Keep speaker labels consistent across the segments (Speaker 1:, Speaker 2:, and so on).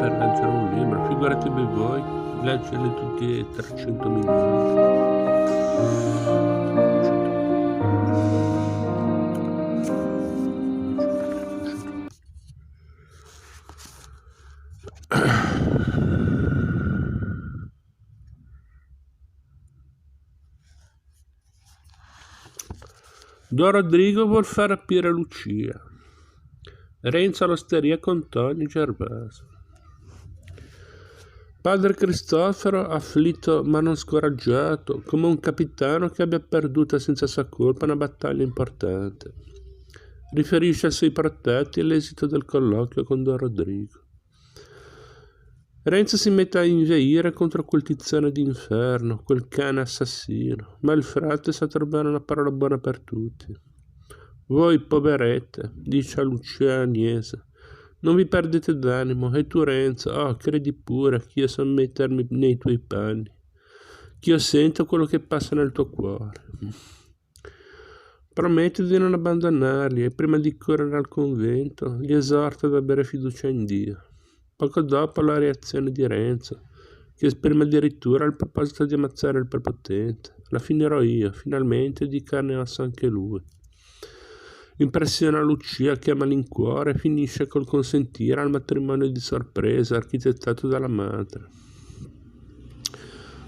Speaker 1: per leggere un libro, figuratevi voi, leggerli tutti e 300 minuti. Don Rodrigo vuol far rapire Lucia. Renzo all'osteria con Tonio Gervaso. Padre Cristoforo, afflitto ma non scoraggiato, come un capitano che abbia perduta senza sua colpa una battaglia importante, riferisce ai suoi protetti l'esito del colloquio con Don Rodrigo. Renzo si mette a inveire contro quel tiziano d'inferno, quel cane assassino, ma il frate sa trovare una parola buona per tutti. Voi, poverette, dice a Lucia Agnese, non vi perdete d'animo, e tu Renzo, credi pure che io so mettermi nei tuoi panni, che io sento quello che passa nel tuo cuore. Prometti di non abbandonarli e prima di correre al convento li esorta ad avere fiducia in Dio. Poco dopo la reazione di Renzo, che esprime addirittura il proposito di ammazzare il prepotente. La finirò io, finalmente, di carne e ossa anche lui. Impressiona Lucia che a malincuore finisce col consentire al matrimonio di sorpresa architettato dalla madre.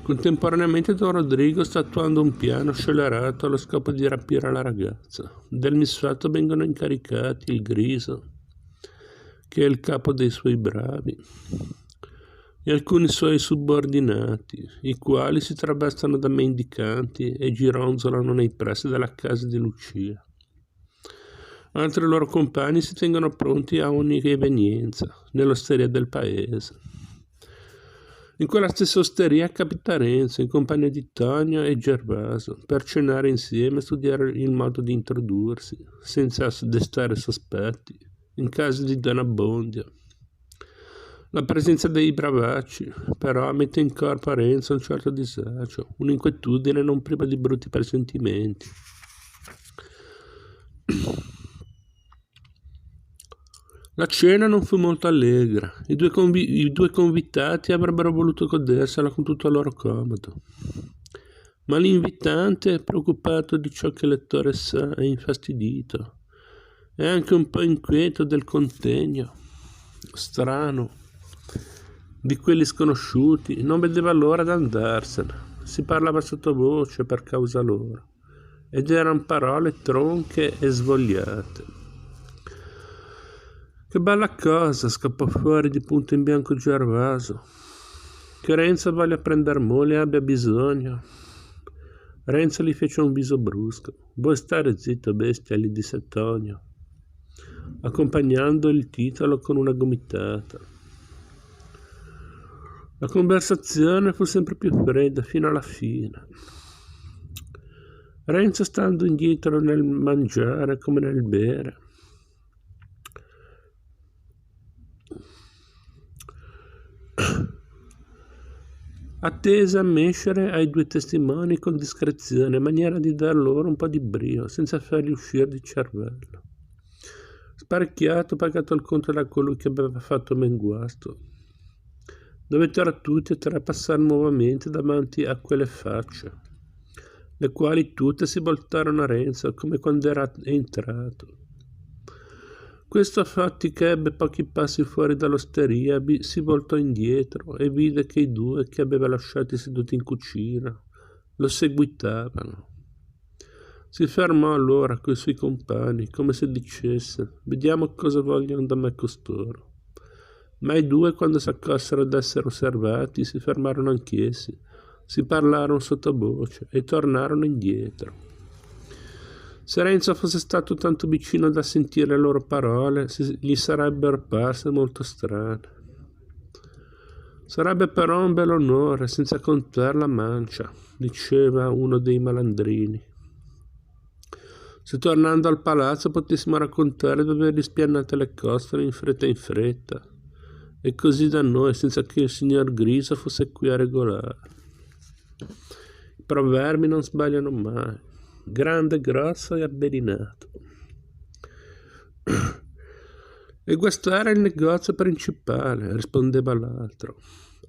Speaker 1: Contemporaneamente Don Rodrigo sta attuando un piano scellerato allo scopo di rapire la ragazza. Del misfatto vengono incaricati il Griso, che è il capo dei suoi bravi, e alcuni suoi subordinati, i quali si travestano da mendicanti e gironzolano nei pressi della casa di Lucia. Altri loro compagni si tengono pronti a ogni evenienza nell'osteria del paese. In quella stessa osteria capita Renzo in compagnia di Tonio e Gervaso per cenare insieme e studiare il modo di introdursi, senza destare sospetti, in casa di Don Abbondio. La presenza dei bravacci, però, mette in corpo a Renzo un certo disagio, un'inquietudine non priva di brutti presentimenti. La cena non fu molto allegra. I due convitati avrebbero voluto godersela con tutto il loro comodo. Ma l'invitante, preoccupato di ciò che il lettore sa e infastidito, e anche un po' inquieto del contegno strano di quelli sconosciuti, non vedeva l'ora d'andarsene. Si parlava sottovoce per causa loro, ed erano parole tronche e svogliate. Che bella cosa, scappò fuori di punto in bianco Gervaso. Che Renzo voglia prender moglie e abbia bisogno. Renzo gli fece un viso brusco. Vuoi stare zitto, bestia, gli disse Tonio, accompagnando il titolo con una gomitata. La conversazione fu sempre più fredda fino alla fine. Renzo, stando indietro nel mangiare come nel bere, attese a mescere ai due testimoni con discrezione, in maniera di dar loro un po' di brio, senza farli uscire di cervello. Sparecchiato, pagato il conto da colui che aveva fatto menguasto, dovettero tutti e tre passare nuovamente davanti a quelle facce, le quali tutte si voltarono a Renzo come quando era entrato. Questo fatti che ebbe pochi passi fuori dall'osteria, si voltò indietro e vide che i due che aveva lasciati seduti in cucina lo seguitavano. Si fermò allora coi suoi compagni, come se dicesse: vediamo cosa vogliono da me costoro. Ma i due, quando si accorsero d'essere osservati, si fermarono anch'essi, si parlarono sottovoce e tornarono indietro. Se Renzo fosse stato tanto vicino da sentire le loro parole, gli sarebbero parse molto strane. Sarebbe però un bel onore, senza contare la mancia, diceva uno dei malandrini, se tornando al palazzo potessimo raccontare di avergli spiannate le costole in fretta, e così da noi, senza che il signor Griso fosse qui a regolare. I proverbi non sbagliano mai. Grande, grosso e abbellinato. E questo era il negozio principale, rispondeva l'altro.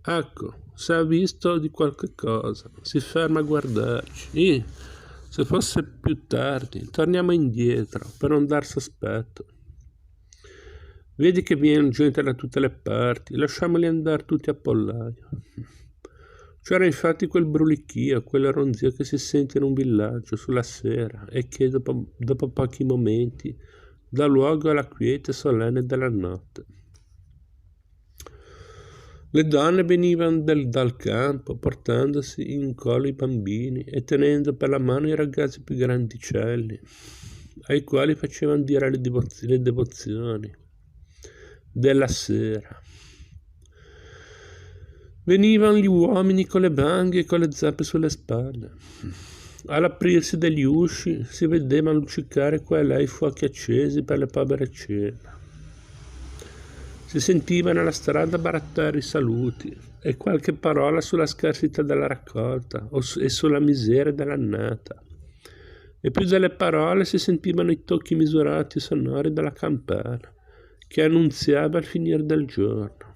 Speaker 1: Ecco, se ha visto di qualche cosa, si ferma a guardarci. Se fosse più tardi, torniamo indietro per non dar sospetto. Vedi che viene gente da tutte le parti, lasciamoli andare tutti a pollaio. C'era infatti quel brulichio, quel ronzio che si sente in un villaggio sulla sera e che dopo pochi momenti dà luogo alla quiete solenne della notte. Le donne venivano dal campo portandosi in collo i bambini e tenendo per la mano i ragazzi più grandicelli, ai quali facevano dire le devozioni della sera. Venivano gli uomini con le banghe e con le zappe sulle spalle. All'aprirsi degli usci si vedevano luccicare qua e là i fuochi accesi per le povere cene. Si sentiva nella strada barattare i saluti e qualche parola sulla scarsità della raccolta e sulla miseria dell'annata. E più delle parole si sentivano i tocchi misurati e sonori della campana che annunziava il finire del giorno.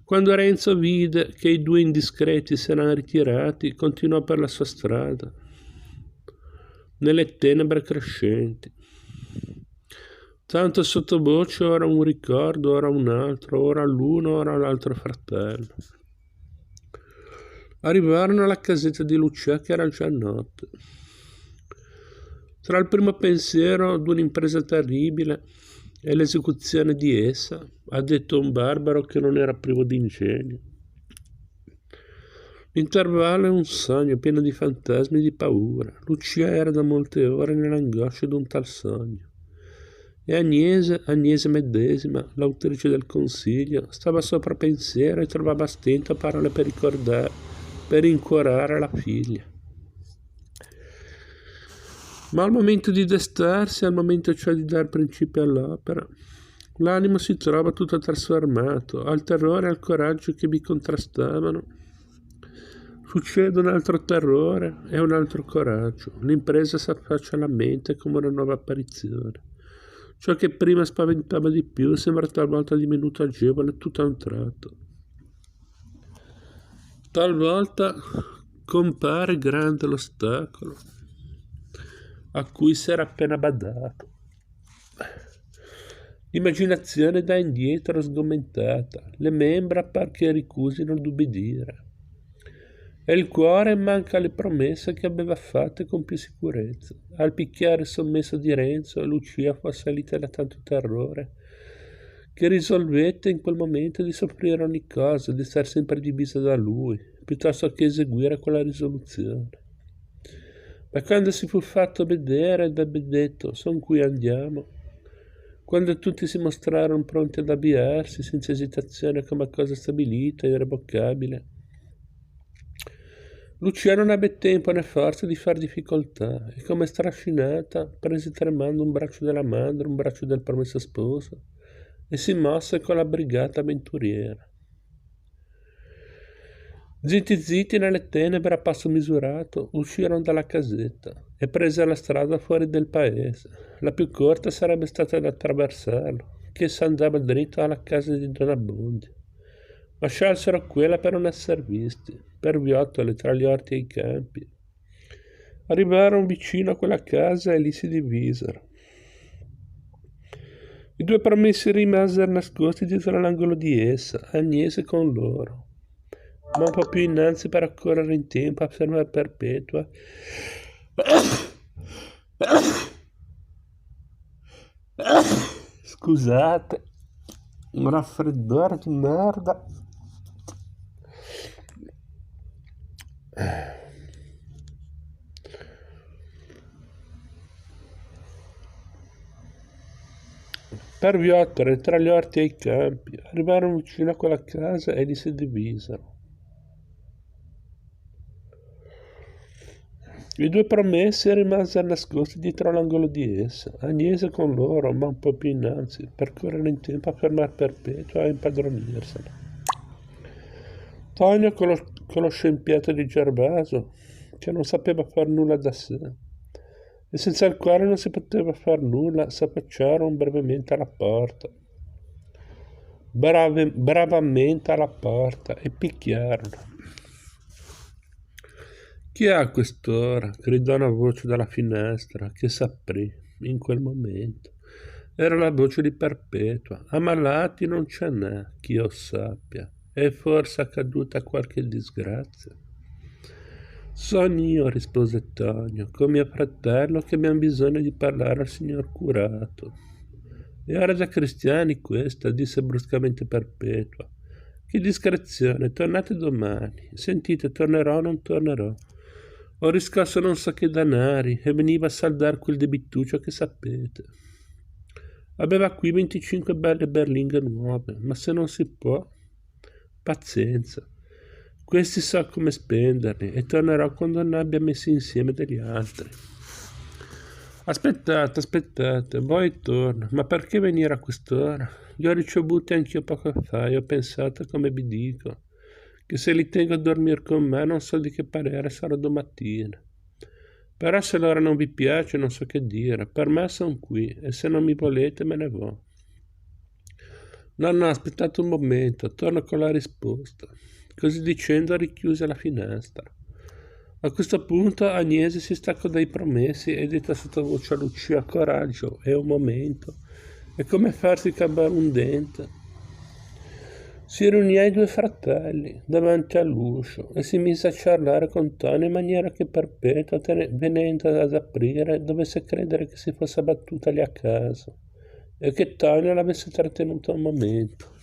Speaker 1: Quando Renzo vide che i due indiscreti si erano ritirati, continuò per la sua strada, nelle tenebre crescenti. Tanto sottovoce, ora un ricordo, ora un altro, ora l'uno, ora l'altro fratello. Arrivarono alla casetta di Lucia che era già notte. Tra il primo pensiero d'un'impresa terribile e l'esecuzione di essa, ha detto un barbaro che non era privo di ingegno. L'intervallo è un sogno pieno di fantasmi e di paura. Lucia era da molte ore nell'angoscia d'un tal sogno. E Agnese medesima, l'autrice del consiglio, stava sopra pensiero e trovava a stento parole per rincuorare la figlia. Ma al momento di destarsi, al momento cioè di dar principio all'opera, l'animo si trova tutto trasformato, al terrore e al coraggio che vi contrastavano. Succede un altro terrore e un altro coraggio. L'impresa si affaccia alla mente come una nuova apparizione. Ciò che prima spaventava di più sembra talvolta divenuto agevole tutto a un tratto. Talvolta compare grande l'ostacolo a cui si era appena badato. L'immaginazione dà indietro sgomentata, le membra par che ricusino d'ubbidire, e il cuore manca alle promesse che aveva fatte con più sicurezza. Al picchiare sommesso di Renzo, Lucia fu assalita da tanto terrore che risolvette in quel momento di soffrire ogni cosa, di star sempre divisa da lui, piuttosto che eseguire quella risoluzione. Ma quando si fu fatto vedere ed ebbe detto «Son qui, andiamo», quando tutti si mostrarono pronti ad avviarsi senza esitazione come cosa stabilita e irrevocabile, Lucia non ebbe tempo né forza di far difficoltà e come strascinata prese tremando un braccio della madre, un braccio del promesso sposo e si mosse con la brigata avventuriera. Zitti nelle tenebre a passo misurato uscirono dalla casetta e prese la strada fuori del paese. La più corta sarebbe stata da attraversarlo, che s'andava dritto alla casa di Don Abbondio. Ma scelsero quella per non essere visti, per viottole tra gli orti e i campi. Arrivarono vicino a quella casa e lì si divisero. I due promessi rimasero nascosti dietro l'angolo di essa, Agnese con loro, ma un po' più innanzi per accorrere in tempo a fermare Perpetua. Scusate, un raffreddore di merda. Per viottole tra gli orti e i campi, arrivarono vicino a quella casa e lì si divisero. I due promessi rimasero nascosti dietro l'angolo di essa, Agnese con loro, ma un po' più innanzi, per correre in tempo a fermare Perpetua e impadronirsela. Tonio con lo scempiato di Gervaso, che non sapeva far nulla da sé, e senza il quale non si poteva far nulla, s'affacciarono brevemente alla porta. Bravamente alla porta e picchiarono. «Chi è a quest'ora?» gridò una voce dalla finestra, che s'aprì in quel momento. Era la voce di Perpetua. «Ammalati non ce n'è, ch'io sappia. È forse accaduta qualche disgrazia?» «Son io», rispose Tonio, «con mio fratello, che abbiamo bisogno di parlare al signor curato». «È ora da cristiani questa», disse bruscamente Perpetua. «Che discrezione, tornate domani. Sentite, tornerò o non tornerò. Ho riscosso non so che danari e veniva a saldar quel debituccio che sapete. Aveva qui 25 belle berlinghe nuove, ma se non si può, pazienza. Questi so come spenderli e tornerò quando ne abbia messi insieme degli altri». Aspettate, voi torno, ma perché venire a quest'ora? Li ho ricevuti anch'io poco fa e ho pensato, come vi dico, che se li tengo a dormire con me non so di che parere sarò domattina. Però se l'ora non vi piace non so che dire, per me sono qui e se non mi volete me ne vo. No, aspettate un momento, torno con la risposta. Così dicendo richiuse la finestra. A questo punto Agnese si staccò dai promessi e detta sottovoce a Lucia: «Coraggio, è un momento, è come farsi cavar un dente». Si riunì ai due fratelli davanti all'uscio e si mise a ciarlare con Tonio in maniera che Perpetua, venendo ad aprire, dovesse credere che si fosse abbattuta lì a caso e che Tonio l'avesse trattenuto un momento.